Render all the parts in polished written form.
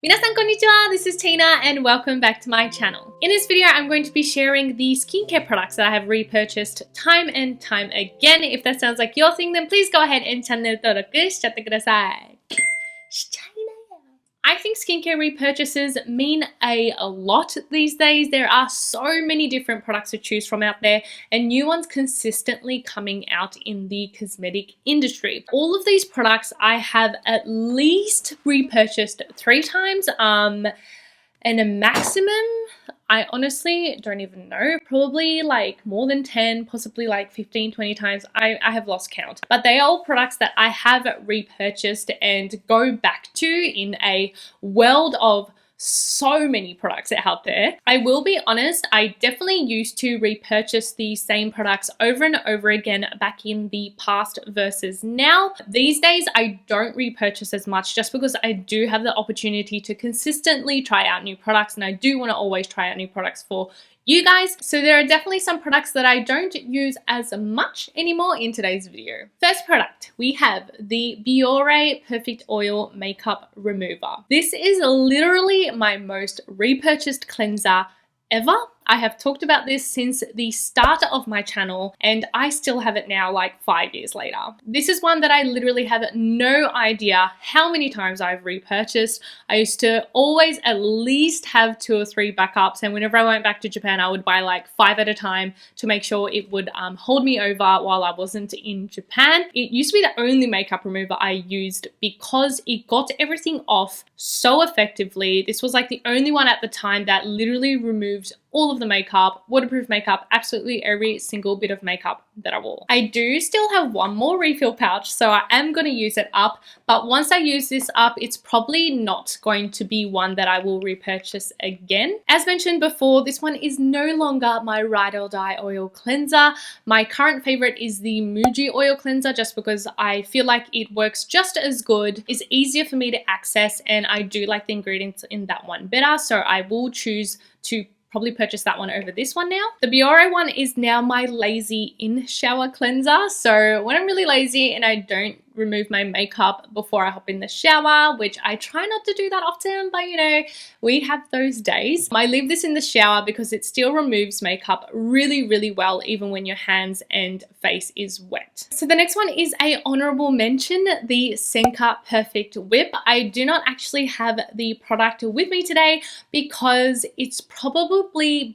Minasan konnichiwa, this is Tina and welcome back to my channel. In this video, I'm going to be sharing the skincare products that I have repurchased time and time again. If that sounds like your thing, then please go ahead and channel登録しちゃってください。I think skincare repurchases mean a lot these days. There are so many different products to choose from out there and new ones consistently coming out in the cosmetic industry. All of these products I have at least repurchased 3 times and a maximum, I honestly don't even know, probably like more than 10, possibly like 15, 20 times. I have lost count. But they are all products that I have repurchased and go back to in a world of so many products out there. I will be honest, I definitely used to repurchase the same products over and over again back in the past versus now. These days, I don't repurchase as much just because I do have the opportunity to consistently try out new products, and I do want to always try out new products for you guys. So there are definitely some products that I don't use as much anymore in today's video. First product, we have the Biore Perfect Oil Makeup Remover. This is literally my most repurchased cleanser ever. I have talked about this since the start of my channel and I still have it now like 5 years later. This is one that I literally have no idea how many times I've repurchased. I used to always at least have 2 or 3 backups, and whenever I went back to Japan I would buy like 5 at a time to make sure it would hold me over while I wasn't in Japan. It used to be the only makeup remover I used because it got everything off so effectively. This was like the only one at the time that literally removed all of the makeup, waterproof makeup, absolutely every single bit of makeup that I wore. I do still have one more refill pouch, so I am going to use it up, but once I use this up, it's probably not going to be one that I will repurchase again. As mentioned before, this one is no longer my ride or die oil cleanser. My current favorite is the Muji oil cleanser just because I feel like it works just as good, is easier for me to access, and I do like the ingredients in that one better, so I will choose to probably purchase that one over this one now. The Biore one is now my lazy in-shower cleanser. So when I'm really lazy and I don't remove my makeup before I hop in the shower, which I try not to do that often, but you know, we have those days. I leave this in the shower because it still removes makeup really, really well, even when your hands and face is wet. So the next one is a honorable mention, the Senka Perfect Whip. I do not actually have the product with me today because it's probably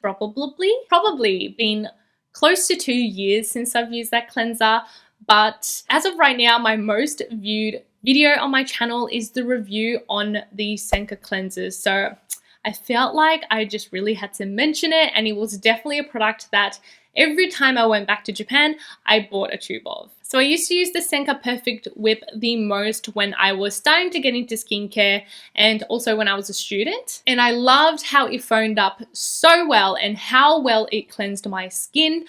been close to 2 years since I've used that cleanser. But as of right now, my most viewed video on my channel is the review on the Senka cleansers. So I felt like I just really had to mention it, and it was definitely a product that every time I went back to Japan, I bought a tube of. So I used to use the Senka Perfect Whip the most when I was starting to get into skincare and also when I was a student. And I loved how it phoned up so well and how well it cleansed my skin.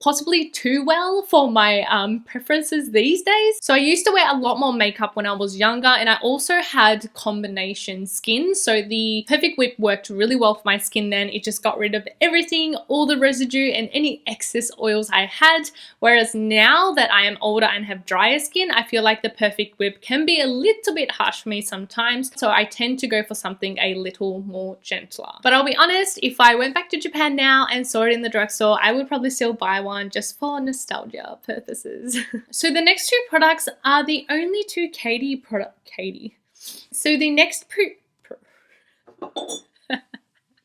Possibly too well for my preferences these days. So I used to wear a lot more makeup when I was younger, and I also had combination skin. So the Perfect Whip worked really well for my skin then. It just got rid of everything, all the residue and any excess oils I had. Whereas now that I am older and have drier skin, I feel like the Perfect Whip can be a little bit harsh for me sometimes. So I tend to go for something a little more gentler. But I'll be honest, if I went back to Japan now and saw it in the drugstore, I would probably still buy one just for nostalgia purposes. So the next 2 products are the only 2 So the next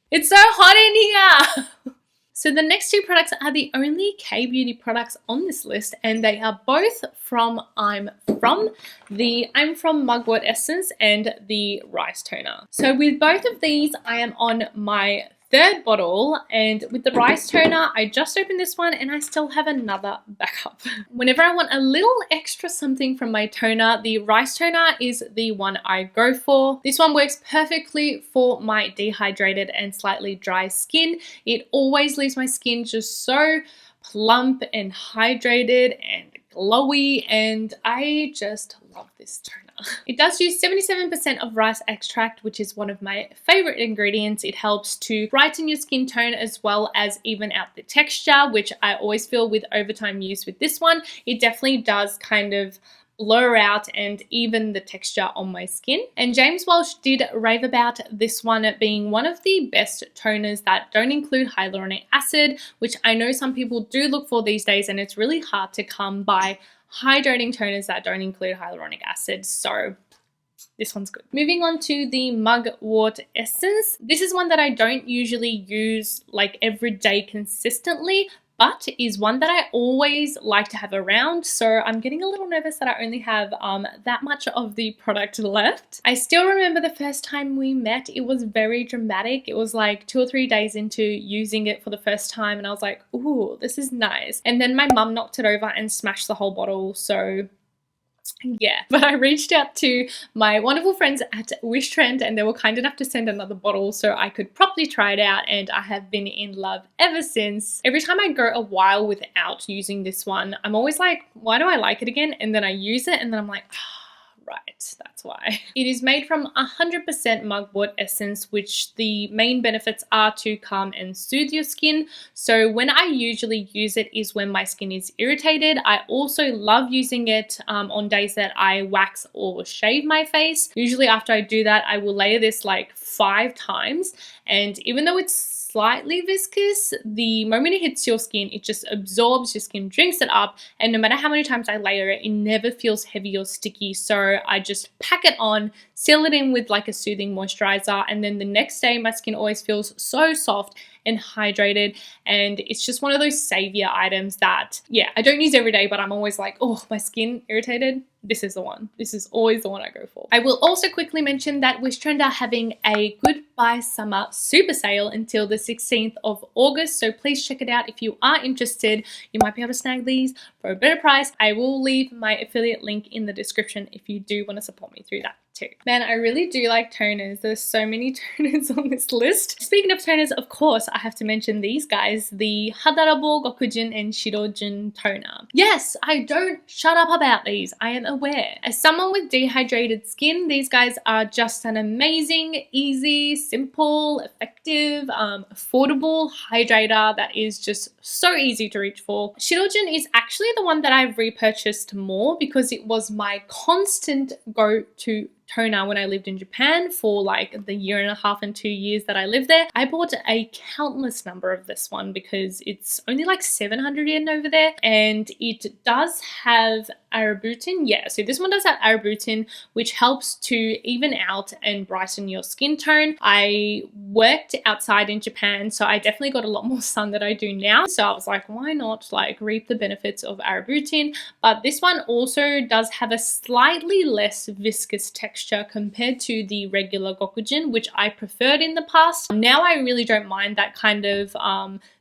it's so hot in here. So the next 2 products are the only K-beauty products on this list, and they are both from I'm From Mugwort Essence and the Rice Toner. So with both of these, I am on my 3rd bottle, and with the Rice Toner, I just opened this one and I still have another backup. Whenever I want a little extra something from my toner, the Rice Toner is the one I go for. This one works perfectly for my dehydrated and slightly dry skin. It always leaves my skin just so plump and hydrated and glowy, and I just love this toner. It does use 77% of rice extract, which is one of my favorite ingredients. It helps to brighten your skin tone as well as even out the texture, which I always feel with overtime use with this one. It definitely does kind of blur out and even the texture on my skin. And James Welsh did rave about this one being one of the best toners that don't include hyaluronic acid, which I know some people do look for these days, and it's really hard to come by hydrating toners that don't include hyaluronic acid. So this one's good. Moving on to the Mugwort essence. This is one that I don't usually use like every day consistently, but is one that I always like to have around. So I'm getting a little nervous that I only have that much of the product left. I still remember the first time we met, it was very dramatic. It was like 2 or 3 days into using it for the first time, and I was like, ooh, this is nice. And then my mum knocked it over and smashed the whole bottle. So yeah, but I reached out to my wonderful friends at Wish Trend, and they were kind enough to send another bottle so I could properly try it out, and I have been in love ever since. Every time I go a while without using this one, I'm always like, why do I like it again? And then I use it and then I'm like, right, that's why. It is made from 100% mugwort essence, which the main benefits are to calm and soothe your skin. So when I usually use it is when my skin is irritated. I also love using it on days that I wax or shave my face. Usually after I do that, I will layer this like 5 times, and even though it's slightly viscous, the moment it hits your skin, it just absorbs, your skin drinks it up, and no matter how many times I layer it, it never feels heavy or sticky. So I just pack it on, seal it in with like a soothing moisturizer, and then the next day my skin always feels so soft and hydrated, and it's just one of those savior items that, yeah, I don't use every day, but I'm always like, oh, my skin irritated, this is the one. This is always the one I go for. I will also quickly mention that Wish Trend are having a goodbye summer super sale until the 16th of August, so please check it out if you are interested. You might be able to snag these for a better price. I will leave my affiliate link in the description if you do want to support me through that too. Man, I really do like toners. There's so many toners on this list. Speaking of toners, of course, I have to mention these guys, the Hada, Gokujyun and Shirojyun toner. Yes, I don't shut up about these. I am aware. As someone with dehydrated skin, these guys are just an amazing, easy, simple, effective, affordable hydrator that is just so easy to reach for. Shirojyun is actually the one that I've repurchased more because it was my constant go-to toner when I lived in Japan for like the 1.5 and 2 years that I lived there. I bought a countless number of this one because it's only like 700 yen over there, and it does have ALOOOOT. Yeah, so this one does have ALOOOOT, which helps to even out and brighten your skin tone. I worked outside in Japan, so I definitely got a lot more sun than I do now. So I was like, why not like reap the benefits of ALOOOOT? But this one also does have a slightly less viscous texture compared to the regular Gokujyun, which I preferred in the past. Now I really don't mind that kind of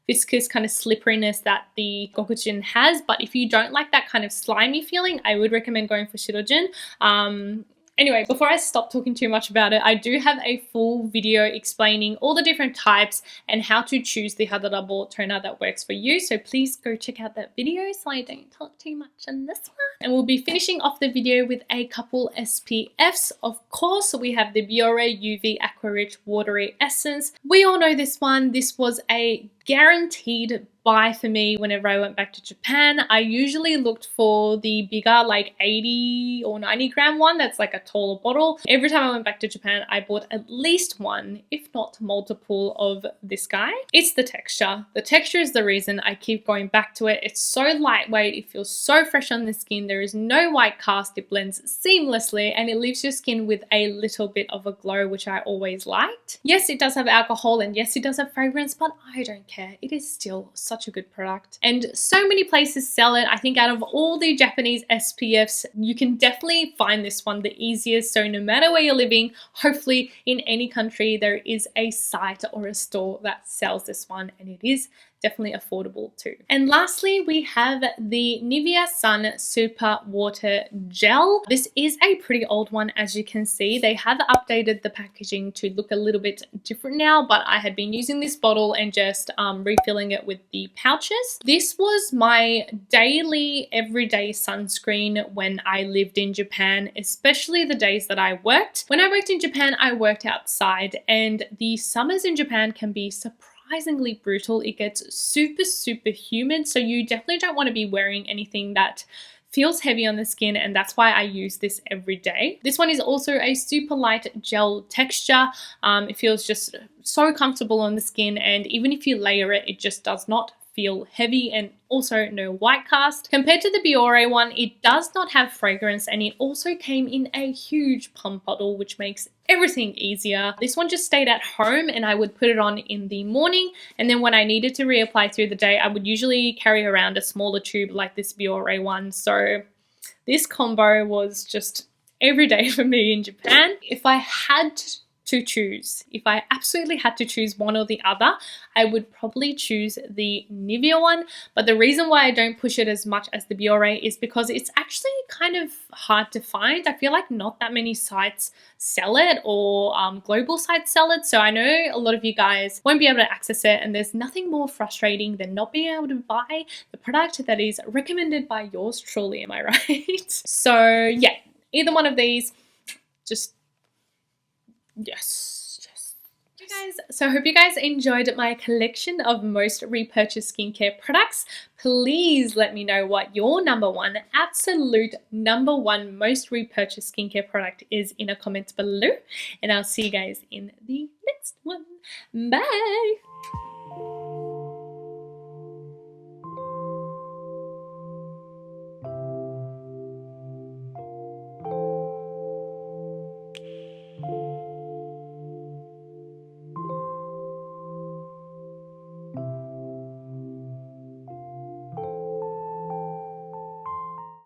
viscous kind of slipperiness that the Gokujyun has, but if you don't like that kind of slimy feeling, I would recommend going for Shirojyun. Anyway, before I stop talking too much about it, I do have a full video explaining all the different types and how to choose the Hada toner that works for you. So please go check out that video so I don't talk too much on this one. And we'll be finishing off the video with a couple SPFs. Of course, we have the Biore UV Aqua Rich Watery Essence. We all know this one. This was a guaranteed buy for me whenever I went back to Japan. I usually looked for the bigger like 80 or 90 gram one that's like a taller bottle. Every time I went back to Japan, I bought at least one, if not multiple, of this guy. It's the texture. The texture is the reason I keep going back to it. It's so lightweight. It feels so fresh on the skin. There is no white cast. It blends seamlessly and it leaves your skin with a little bit of a glow, which I always liked. Yes, it does have alcohol and yes, it does have fragrance, but I don't care. It is still such a good product, and so many places sell it. I think out of all the Japanese SPFs, you can definitely find this one the easiest. So no matter where you're living, hopefully in any country, there is a site or a store that sells this one, and it is definitely affordable too. And lastly, we have the Nivea Sun Super Water Gel. This is a pretty old one, as you can see. They have updated the packaging to look a little bit different now, but I had been using this bottle and just refilling it with the pouches. This was my daily, everyday sunscreen when I lived in Japan, especially the days that I worked. When I worked in Japan, I worked outside, and the summers in Japan can be surprisingly brutal. It gets super humid, so you definitely don't want to be wearing anything that feels heavy on the skin, and that's why I use this every day. This one is also a super light gel texture. It feels just so comfortable on the skin, and even if you layer it, it just does not feel heavy, and also no white cast. Compared to the Biore one, it does not have fragrance, and it also came in a huge pump bottle, which makes everything easier. This one just stayed at home, and I would put it on in the morning, and then when I needed to reapply through the day, I would usually carry around a smaller tube like this Biore one. So this combo was just every day for me in Japan. If I had to choose, if I absolutely had to choose one or the other, I would probably choose the Nivea one. But the reason why I don't push it as much as the Biore is because it's actually kind of hard to find. I feel like not that many sites sell it, or global sites sell it. So I know a lot of you guys won't be able to access it, and there's nothing more frustrating than not being able to buy the product that is recommended by yours truly, am I right? So yeah, either one of these, just yes. Hey guys, so I hope you guys enjoyed my collection of most repurchased skincare products. Please let me know what your absolute number one most repurchased skincare product is in a comment below, and I'll see you guys in the next one. Bye!